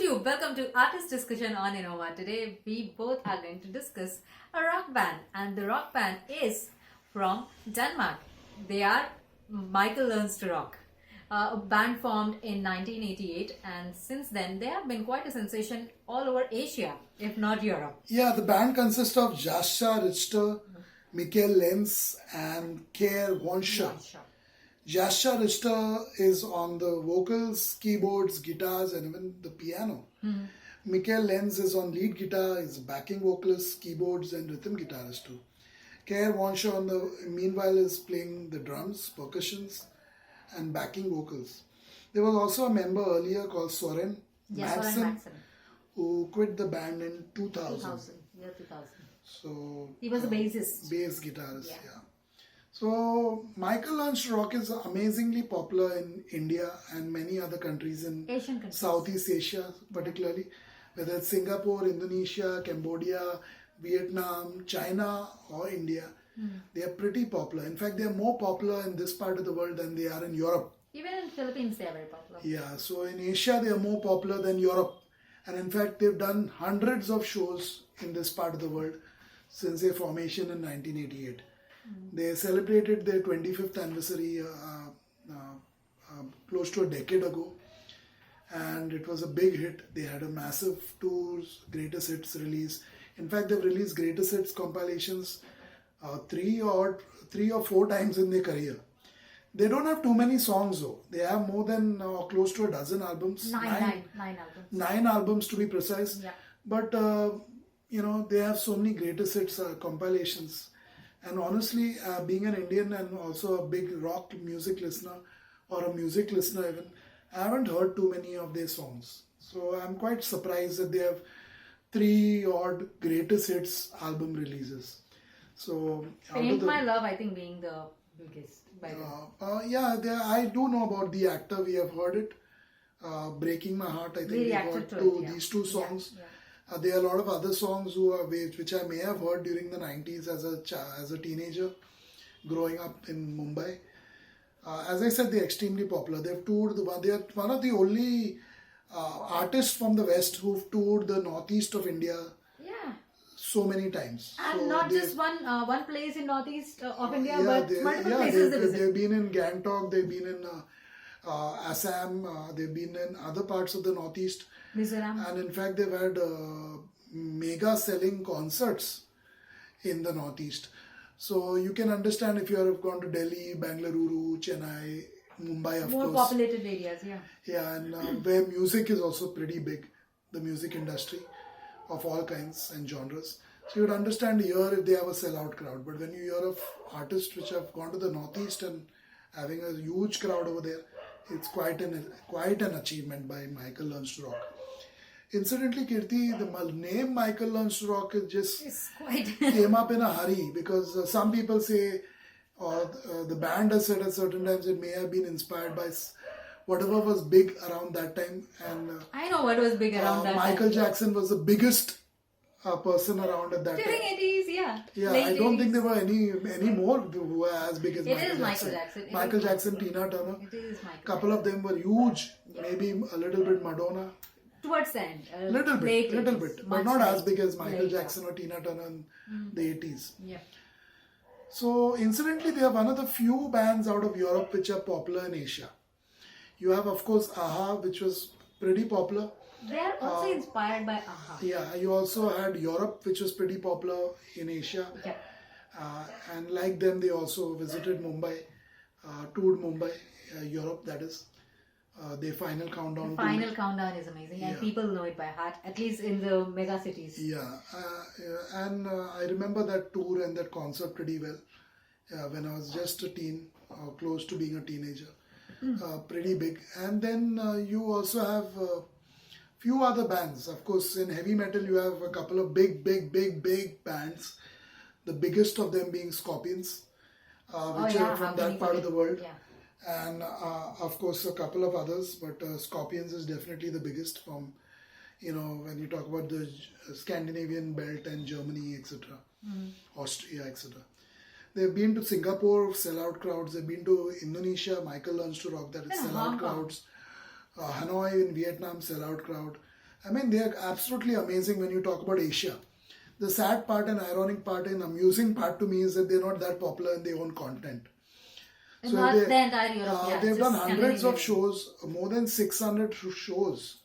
you. Welcome to Artist Discussion on Enoma. Today we both are going to discuss a rock band, and the rock band is from Denmark. They are Michael Learns to Rock, a band formed in 1988, and since then they have been quite a sensation all over Asia, if not Europe. Yeah, the band consists of Jascha Richter, Michael Lenz, and Keir Wonscher. Jascha Richter is on the vocals, keyboards, guitars, and even the piano. Michael Lenz is on lead guitar, is backing vocalist, keyboards, and rhythm guitarist too. Keir Wonscher meanwhile is playing the drums, percussions, and backing vocals. There was also a member earlier called Soren Madsen, who quit the band in 2000. Yeah, 2000. So he was a bassist. Bass guitarist, yeah. So Michael Learns to Rock is amazingly popular in India and many other countries in Asian countries. Southeast Asia, particularly, whether it's Singapore, Indonesia, Cambodia, Vietnam, China, or India. They are pretty popular. In fact, they are more popular in this part of the world than they are in Europe. Even in Philippines, they are very popular. Yeah, so in Asia, they are more popular than Europe. And in fact, they've done hundreds of shows in this part of the world since their formation in 1988. They celebrated their 25th anniversary close to a decade ago, and it was a big hit. They had a massive tours, greatest hits release. In fact, they've released greatest hits compilations three or four times in their career. They don't have too many songs though. They have more than close to a dozen albums. Nine albums. 9 albums to be precise. Yeah. But they have so many greatest hits compilations. And honestly, being an Indian and also a big rock music listener, or a music listener even, I haven't heard too many of their songs. So I'm quite surprised that they have 3 odd greatest hits album releases. So Paint My Love, I think, being the biggest. By I do know about The Actor. We have heard it. Breaking My Heart, I think we heard these two songs. Yeah. There are a lot of other songs which I may have heard during the 90s as a teenager growing up in Mumbai. As I said, they're extremely popular. They've toured. They are one of the only artists from the West who've toured the northeast of India. Yeah. So many times. And so not just one place in northeast of India, but multiple places they visit. They've been in Gangtok. They've been in Assam. They've been in other parts of the northeast. Mizoram. And in fact, they've had mega selling concerts in the northeast. So you can understand if you have gone to Delhi, Bengaluru, Chennai, Mumbai, of course. More populated areas, yeah. Yeah, and where music is also pretty big, the music industry of all kinds and genres. So you would understand here if they have a sellout crowd. But when you hear of artists which have gone to the northeast and having a huge crowd over there, it's quite an achievement by Michael Learns to Rock. Incidentally, Kirti, the name Michael Learns to Rock came up in a hurry because some people say, or the band has said at certain times, it may have been inspired by whatever was big around that time. And I know what was big around that Michael Jackson was the biggest person around at that during time. 80s, yeah. Yeah, Late I don't 80s. think there were any more who were as big as Michael Jackson. Michael Jackson, Tina Turner. It is Michael. Couple of them were huge. Maybe a little bit Madonna. Towards the end. Little bit. But not as big as Michael later. Jackson or Tina Turner in the 80s. Yeah. So, incidentally, they are one of the few bands out of Europe which are popular in Asia. You have, of course, Aha, which was pretty popular. They are also inspired by Aha. Yeah, you also had Europe, which was pretty popular in Asia. Yeah. And like them, they also visited Mumbai, toured Mumbai, Europe, that is. Their Final Countdown. Final Countdown is amazing, and people know it by heart, at least in the mega cities. Yeah, and I remember that tour and that concert pretty well when I was just a teen, close to being a teenager. Pretty big. And then you also have few other bands. Of course, in heavy metal, you have a couple of big bands. The biggest of them being Scorpions, which are from that part of the world. Yeah. And of course, a couple of others, but Scorpions is definitely the biggest from, when you talk about the Scandinavian belt and Germany, etc., Austria, etc. They've been to Singapore, sellout crowds. They've been to Indonesia, Michael Learns to Rock, that is sellout crowds. Hanoi in Vietnam, sellout crowd. I mean, they are absolutely amazing when you talk about Asia. The sad part and ironic part and amusing part to me is that they're not that popular in their own content. So Not they, the entire Europe, yeah. they've just done hundreds of Scandinavian. shows, more than 600 shows.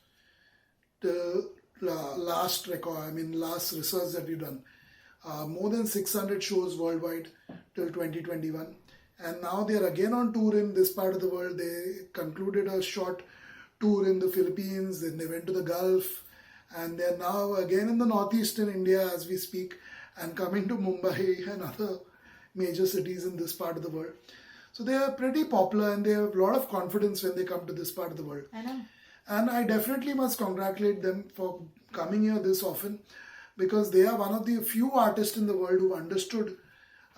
The last record, I mean, last research that we've done, more than 600 shows worldwide till 2021. And now they're again on tour in this part of the world. They concluded a short tour in the Philippines, then they went to the Gulf, and they're now again in the northeastern India as we speak, and coming to Mumbai and other major cities in this part of the world. So they are pretty popular and they have a lot of confidence when they come to this part of the world. I know. And I definitely must congratulate them for coming here this often, because they are one of the few artists in the world who understood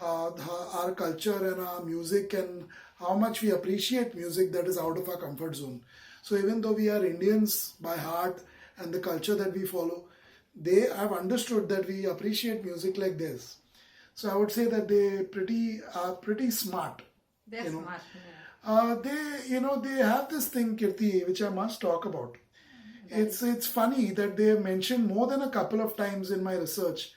our culture and our music and how much we appreciate music that is out of our comfort zone. So even though we are Indians by heart and the culture that we follow, they have understood that we appreciate music like this. So I would say that they are pretty smart. They're You know. smart. Yeah. They have this thing, Kirti, which I must talk about. It's funny that they have mentioned more than a couple of times in my research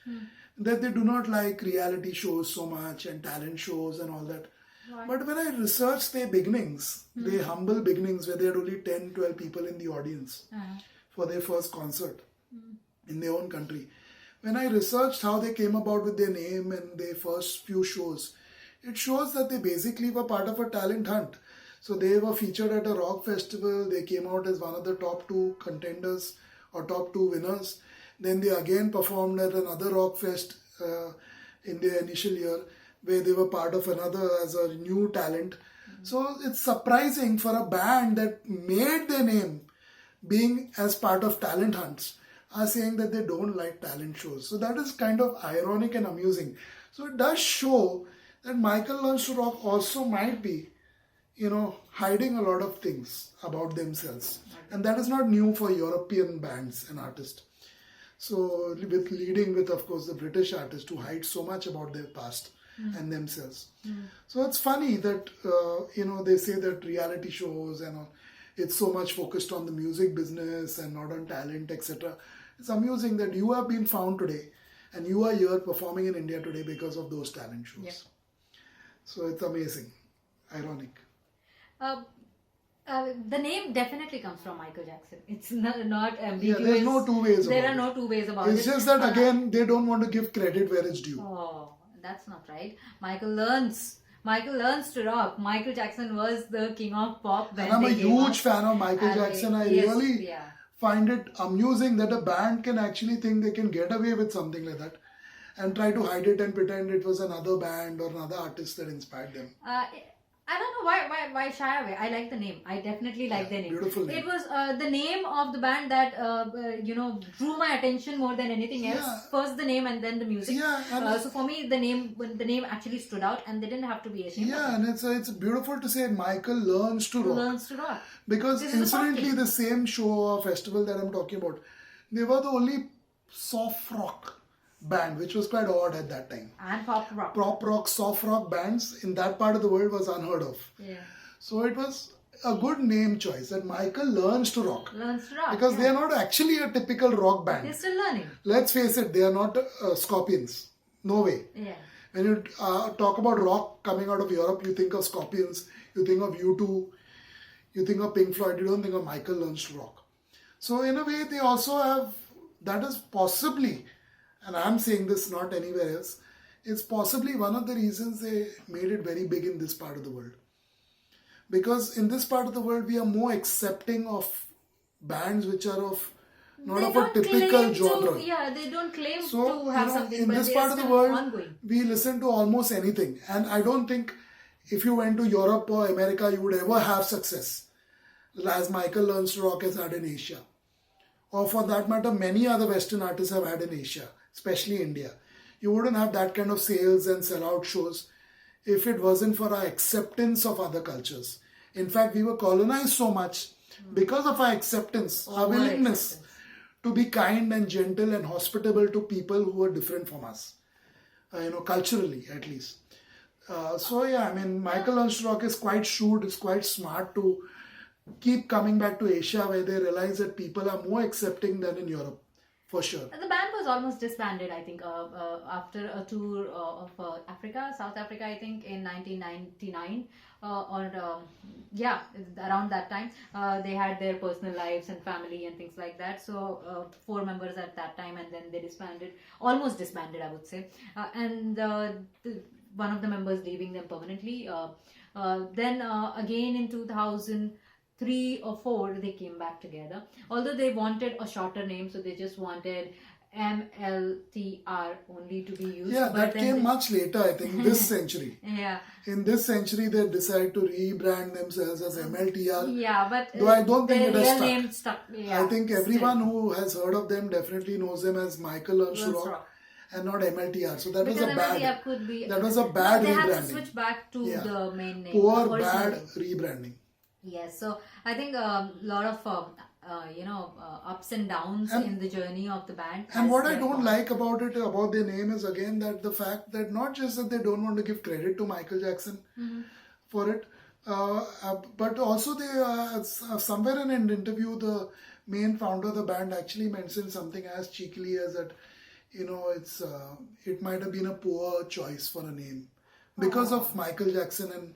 that they do not like reality shows so much and talent shows and all that. Why? But when I researched their beginnings, their humble beginnings where they had only 10, 12 people in the audience for their first concert in their own country. When I researched how they came about with their name and their first few shows, it shows that they basically were part of a talent hunt. So they were featured at a rock festival. They came out as one of the top two contenders or top two winners. Then they again performed at another rock fest in their initial year, where they were part of another as a new talent. So it's surprising for a band that made their name being as part of talent hunts are saying that they don't like talent shows. So that is kind of ironic and amusing. So it does show that Michael Learns to Rock also might be, hiding a lot of things about themselves. And that is not new for European bands and artists. So leading with, of course, the British artists who hide so much about their past and themselves. So it's funny that, they say that reality shows and all, it's so much focused on the music business and not on talent, etc. It's amusing that you have been found today and you are here performing in India today because of those talent shows. Yep. So it's amazing, ironic. The name definitely comes from Michael Jackson. It's not ambiguous. Yeah, there's no two ways There about are no two ways about It's it. just that again, they don't want to give credit where it's due. Oh, that's not right. Michael learns to rock. Michael Jackson was the king of pop when And I'm a they came out. huge fan of Michael Jackson. I Yes, really yeah. find it amusing that a band can actually think they can get away with something like that and try to hide it and pretend it was another band or another artist that inspired them. I don't know why shy away. I like the name. I definitely like the name. Beautiful name. It was the name of the band that drew my attention more than anything else. Yeah. First the name and then the music. Yeah, and so for me the name actually stood out and they didn't have to be ashamed. Yeah, and it's beautiful to say Michael learns to rock. Learns to rock. Because This is a incidentally, song. the same show or festival that I'm talking about, they were the only soft rock band, which was quite odd at that time. And pop rock. Prop rock, soft rock bands in that part of the world was unheard of. Yeah. So it was a good name choice that Michael learns to rock. Learns to rock. Because they are not actually a typical rock They're band. still learning. Let's face it, they are not Scorpions. No way. Yeah. When you talk about rock coming out of Europe, you think of Scorpions, you think of U2, you think of Pink Floyd, you don't think of Michael Learns to Rock. So in a way, they also have, that is possibly, and I'm saying this not anywhere else, it's possibly one of the reasons they made it very big in this part of the world. Because in this part of the world, we are more accepting of bands which are of not They of a don't typical claim genre. they don't claim So, to have something, in but this they part are of the still world, ongoing. we listen to almost anything. And I don't think if you went to Europe or America, you would ever have success as Michael Learns to Rock has had in Asia. Or for that matter, many other Western artists have had in Asia, especially India. You wouldn't have that kind of sales and sellout shows if it wasn't for our acceptance of other cultures. In fact, we were colonized so much because of our acceptance, our willingness to be kind and gentle and hospitable to people who are different from us, culturally at least. Michael Learns to Rock is quite shrewd, is quite smart to keep coming back to Asia, where they realize that people are more accepting than in Europe, for sure. The band was almost disbanded, I think, after a tour of Africa, South Africa, I think, in 1999. Or yeah, around that time, they had their personal lives and family and things like that. So 4 members at that time, and then they disbanded, almost disbanded, I would say. And one of the members leaving them permanently. Then again in 2003 or 4 they came back together, although they wanted a shorter name, so they just wanted MLTR only to be used. Yeah, but that then came much later, I think, this century. Yeah. In this century, they decided to rebrand themselves as MLTR. Yeah, but Though I don't think their it has real stuck. name stuck. Yeah, I think everyone who has heard of them definitely knows them as Michael Learns to Rock and not MLTR. So that was a bad. Could be, That was a bad they rebranding. had to switch back to the main name. Poor original bad name. rebranding. Yes, so I think a lot of ups and downs in the journey of the band. And as what I they're don't gone. like about it, about their name, is again that the fact that not just that they don't want to give credit to Michael Jackson for it, but also they somewhere in an interview, the main founder of the band actually mentioned something as cheekily as that, it might have been a poor choice for a name because of Michael Jackson and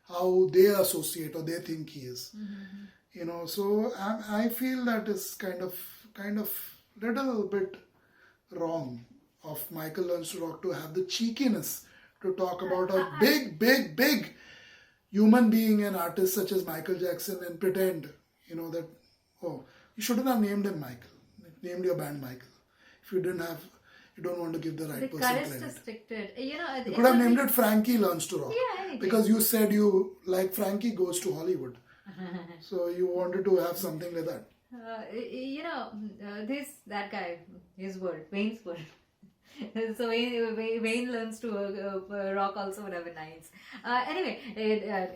how they associate or they think he is. So I feel that is kind of little bit wrong of Michael Learns to Rock to have the cheekiness to talk about a big human being and artist such as Michael Jackson and pretend, that, oh, you shouldn't have named him Michael. Named your band Michael. If you don't want to give the right The person courage credit. to stick to it. You could have named it Frankie Learns to Rock. Yeah, anything. Because you said you like Frankie Goes to Hollywood. So you wanted to have something like that. That guy, his word, Wayne's word. So Wayne learns to rock also would have been nice. Anyway,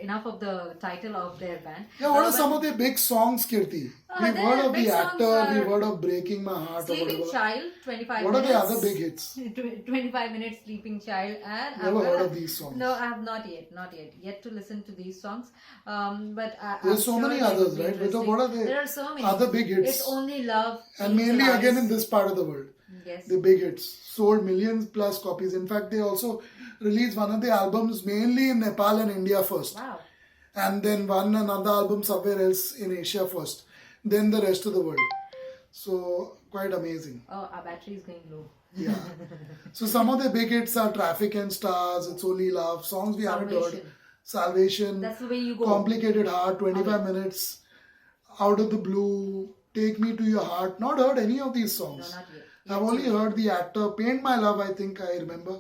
enough of the title of their band. Yeah, what are some of the big songs, Kirti? We've the heard of big The songs Actor, are we've heard of Breaking My Heart or Sleeping whatever. Child, 25 What are minutes. the other big hits? 25 minutes Sleeping Child. And Never heard of these songs. No, I have not yet to listen to these songs. But There's so many others, right? What are There are so many. other big hits? It's Only Love. And mainly Angel again Eyes. in this part of the world. Yes. The big hits. Sold millions plus copies. In fact, they also released one of the albums mainly in Nepal and India first. Wow. And then another album somewhere else in Asia first. Then the rest of the world. So, quite amazing. Oh, our battery is going low. Yeah. So, some of the big hits are Traffic and Stars, It's Only Love, songs we haven't heard. Salvation. That's the way you go. Complicated Heart, 25 minutes. Out of the Blue, Take Me to Your Heart. Not heard any of these songs. No, not yet. I've only heard The Actor, Paint My Love, I think I remember.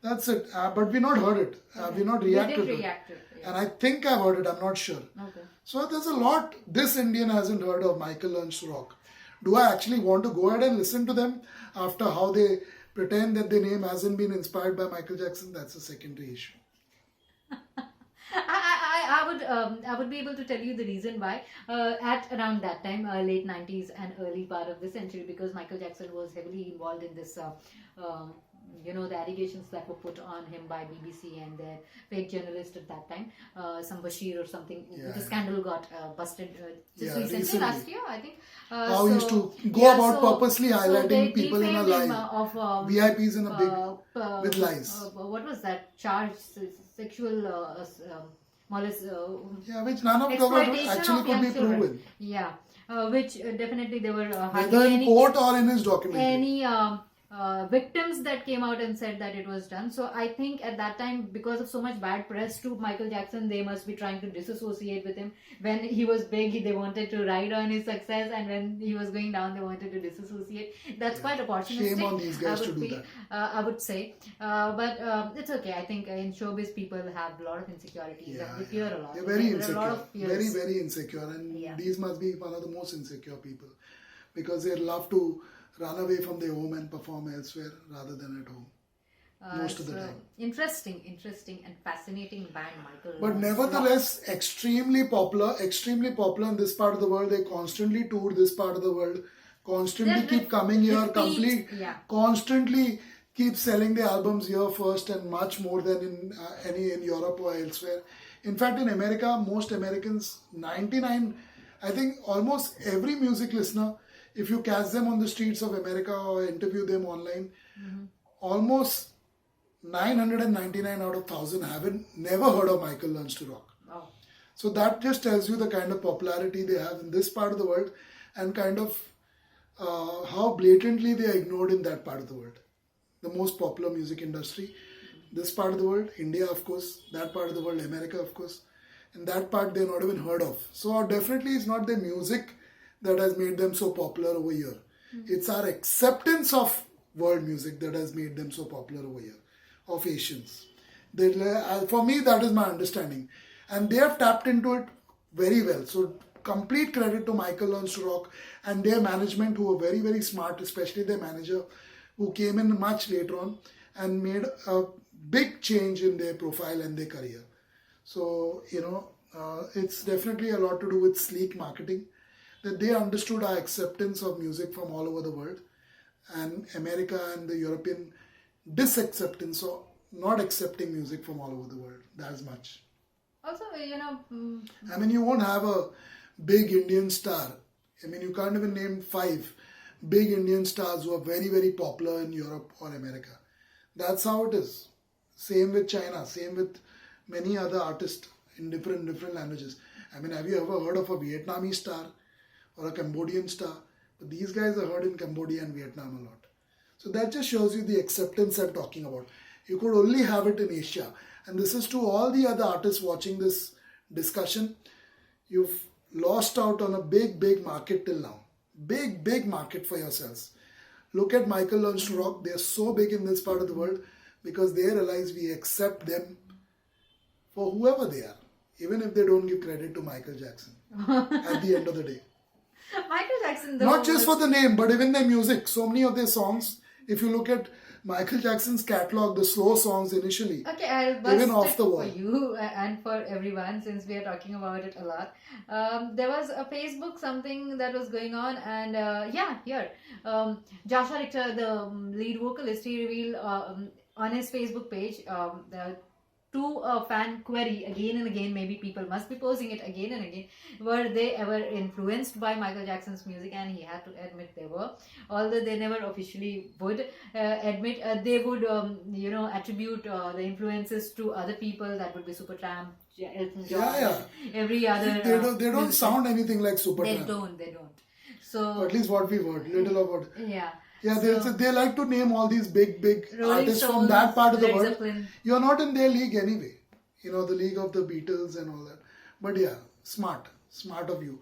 That's it. But we've not heard it. We've not reacted to it. Reacted. Yeah. And I think I've heard it, I'm not sure. Okay. So there's a lot this Indian hasn't heard of Michael Learns to Rock. Do I actually want to go ahead and listen to them after how they pretend that their name hasn't been inspired by Michael Jackson? That's a secondary issue. I would be able to tell you the reason why at around that time, late 90s and early part of the century, because Michael Jackson was heavily involved in this the allegations that were put on him by BBC and their fake journalist at that time, some Bashir or something. The scandal got busted just recently, last year, I think. How he used to go about purposely highlighting people in a lie. VIPs in a big, with lies. What was that charge? Sexual which none of them actually could be proven. Yeah, which definitely they were whether in court or in his documentary. Any victims that came out and said that it was done. So I think at that time, because of so much bad press to Michael Jackson, they must be trying to disassociate with him. When he was big, they wanted to ride on his success, and when he was going down, they wanted to disassociate. That's quite opportunistic. Shame on these guys to do that. I would say, but it's okay. I think in showbiz, people have a lot of insecurities. They fear a lot. They're very There are insecure. a lot of fears. Very, very insecure. And these must be one of the most insecure people, because they love to run away from their home and perform elsewhere rather than at home. Most of the time. Interesting and fascinating band, Michael. But nevertheless, extremely popular in this part of the world. They constantly tour this part of the world, constantly keep coming here, constantly keep selling their albums here first, and much more than in Europe or elsewhere. In fact, in America, most Americans, 99, I think almost every music listener, if you catch them on the streets of America or interview them online, almost 999 out of 1,000 haven't never heard of Michael Learns to Rock. Oh. So that just tells you the kind of popularity they have in this part of the world and kind of how blatantly they are ignored in that part of the world. The most popular music industry, this part of the world, India of course, that part of the world, America of course, and that part they're not even heard of. So definitely it's not their music that has made them so popular over here. It's our acceptance of world music that has made them so popular over here, of Asians. For me, that is my understanding. And they have tapped into it very well. So complete credit to Michael Learns to Rock and their management, who were very, very smart, especially their manager, who came in much later on and made a big change in their profile and their career. So, it's definitely a lot to do with sleek marketing, that they understood our acceptance of music from all over the world, and America and the European disacceptance or not accepting music from all over the world that much. Also, I mean, you won't have a big Indian star. I mean, you can't even name 5 big Indian stars who are very, very popular in Europe or America. That's how it is. Same with China, same with many other artists in different languages. I mean, have you ever heard of a Vietnamese star or a Cambodian star? But these guys are heard in Cambodia and Vietnam a lot. So that just shows you the acceptance I'm talking about. You could only have it in Asia. And this is to all the other artists watching this discussion. You've lost out on a big, big market till now. Big, big market for yourselves. Look at Michael Learns to Rock. They're so big in this part of the world because they realize we accept them for whoever they are. Even if they don't give credit to Michael Jackson at the end of the day. Michael Jackson, though, not just for the name, but even their music. So many of their songs, if you look at Michael Jackson's catalog, the slow songs initially, okay, I'll bust even off it the wall. for you and for everyone, since we are talking about it a lot. There was a Facebook something that was going on, and Joshua Richter, the lead vocalist, he revealed on his Facebook page to a fan query again and again, maybe people must be posing it again and again, were they ever influenced by Michael Jackson's music? And he had to admit they were, although they never officially would admit. They would attribute the influences to other people. That would be Supertramp, Elton John, every other. They don't sound anything like Supertramp. They don't. So at least what we've heard, little of what. Yeah. Yeah, they like to name all these big Rolling artists Stones, from that part of the Led world. Zeppelin. You're not in their league anyway. The league of the Beatles and all that. But yeah, smart of you.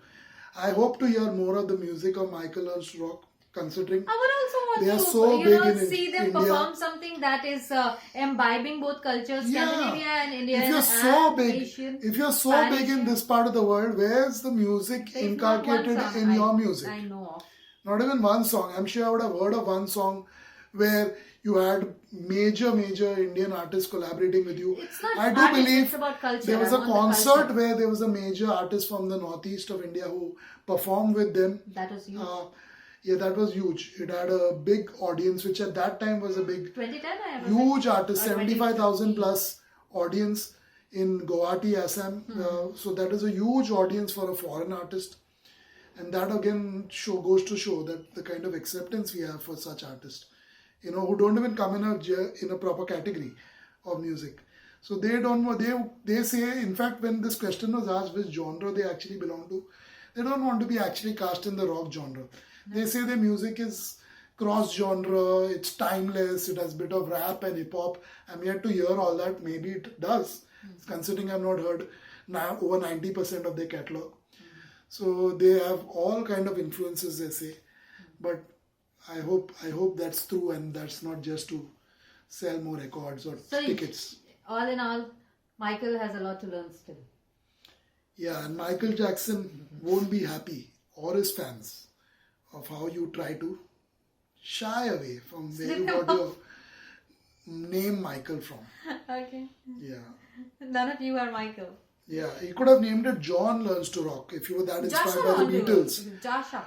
I hope to hear more of the music of Michael Learns to Rock, considering I would also want they are to so big in see them India. perform something that is imbibing both cultures, Scandinavia and Indian If you're so big, Asian, if you're so Spanish, big in this part of the world, where's the music there's not one inculcated song in your music? I know of. Not even one song. I'm sure I would have heard of one song where you had major Indian artists collaborating with you. It's not I do artists, believe it's about culture. there was I a want the concert culture. where there was a major artist from the northeast of India who performed with them. That was huge. Yeah, that was huge. It had a big audience, which at that time was a big, 2010, I was huge like, artist, or 75,000 2015. plus audience in Guwahati, Assam. So that is a huge audience for a foreign artist. And that again goes to show that the kind of acceptance we have for such artists, who don't even come in a proper category of music. So they say, in fact, when this question was asked which genre they actually belong to, they don't want to be actually cast in the rock genre. They say their music is cross genre, it's timeless, it has a bit of rap and hip hop. I'm yet to hear all that. Maybe it does, considering I've not heard now over 90% of their catalog. So they have all kind of influences, they say, but I hope that's true and that's not just to sell more records or tickets. All in all, Michael has a lot to learn still. Yeah, and Michael Jackson won't be happy, or his fans, of how you try to shy away from where you got your name Michael from. Okay. Yeah. None of you are Michael. Yeah, he could have named it John Learns to Rock if you were that inspired by the Beatles.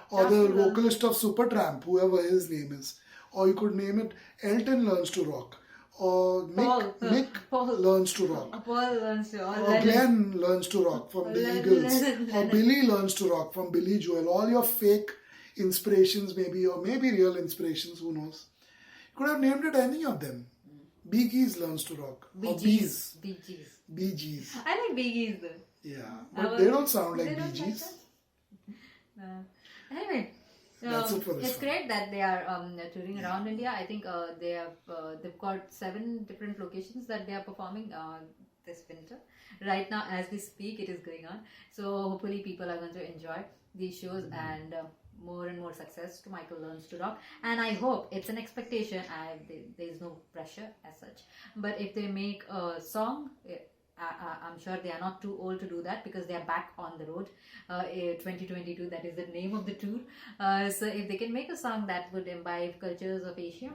Or the vocalist of Supertramp, whoever his name is. Or you could name it Elton Learns to Rock. or Mick Paul. learns to rock. Paul learns to rock. Or Glenn learns to rock from the Eagles. Or Billy learns to rock from Billy Joel. All your fake inspirations maybe, or maybe real inspirations, who knows. You could have named it any of them. Bee Gees learns to rock. Or Bees. Bee Gees. Bee Gees. I like Bee Gees though. Yeah, but they don't sound like They Bee don't like Gees. that? Anyway, That's it for this it's one. great that they are touring around India. I think they've got 7 different locations that they are performing this winter. Right now, as we speak, it is going on. So hopefully, people are going to enjoy these shows and more and more success to Michael Learns to Rock. And I hope it's an expectation. There is no pressure as such. But if they make a song. I'm sure they are not too old to do that because they are back on the road. 2022, that is the name of the tour. So if they can make a song that would imbibe cultures of Asia,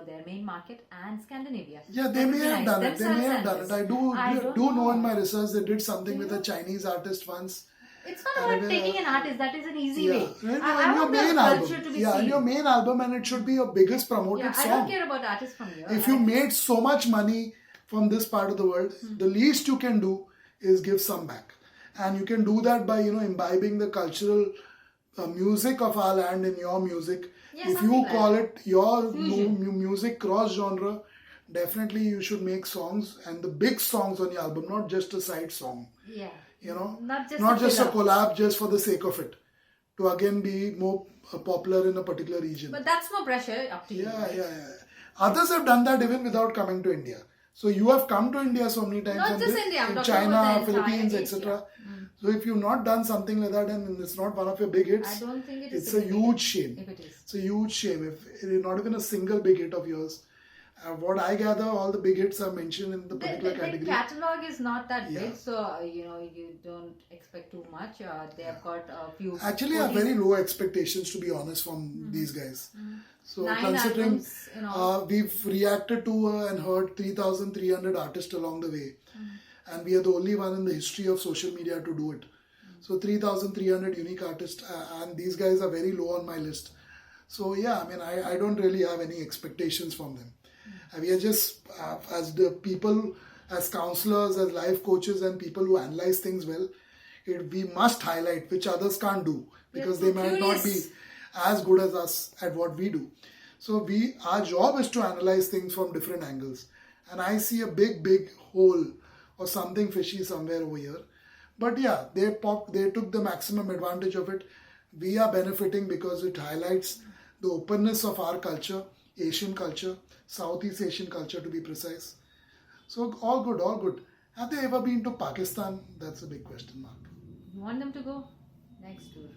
their main market, and Scandinavia. Yeah, they that may would be have nice. done it. They may have Themselves done it. and I don't do know in my research they did something with you a Chinese artist once. It's not about taking an artist. That is an easy way. In I your want the main culture album. to be Yeah, in seen. your main album, and it should be your biggest promoted I song. don't care about artists from here. If you made so much money from this part of the world, the least you can do is give some back. And you can do that by, imbibing the cultural music of our land in your music. Yeah, If something you like call that. it your Fusion. music cross-genre, definitely you should make songs, and the big songs on your album, not just a side song. Yeah. Not Not just a filler. collab just for the sake of it. To again be more popular in a particular region. But that's no pressure. Up to you. Yeah. Others have done that even without coming to India. So you have come to India so many times. Not and just this- India, I'm in talking China, about the entire Philippines, Asia. etc. So if you've not done something like that and it's not one of your big hits, I don't think it is it's a significant huge shame. if it is. It's a huge shame if it is not even a single big hit of yours. What I gather, all the big hits are mentioned in the particular The category. catalog is not that Yeah. big, so you don't expect too much. They have got a few. Actually, I have 40s. very low expectations, to be honest, from these guys. So 9 considering albums, we've reacted to and heard 3,300 artists along the way, and we are the only one in the history of social media to do it. So 3,300 unique artists, and these guys are very low on my list. So yeah, I mean, I don't really have any expectations from them. We are just as the people, as counselors, as life coaches, and people who analyze things well. We must highlight which others can't do because We're they so might not be curious. as good as us at what we do. So our job is to analyze things from different angles, and I see a big hole or something fishy somewhere over here. But yeah, they took the maximum advantage of it. We are benefiting because it highlights the openness of our culture, Asian culture, Southeast Asian culture to be precise. So all good. Have they ever been to Pakistan? That's a big question mark. You want them to go next tour.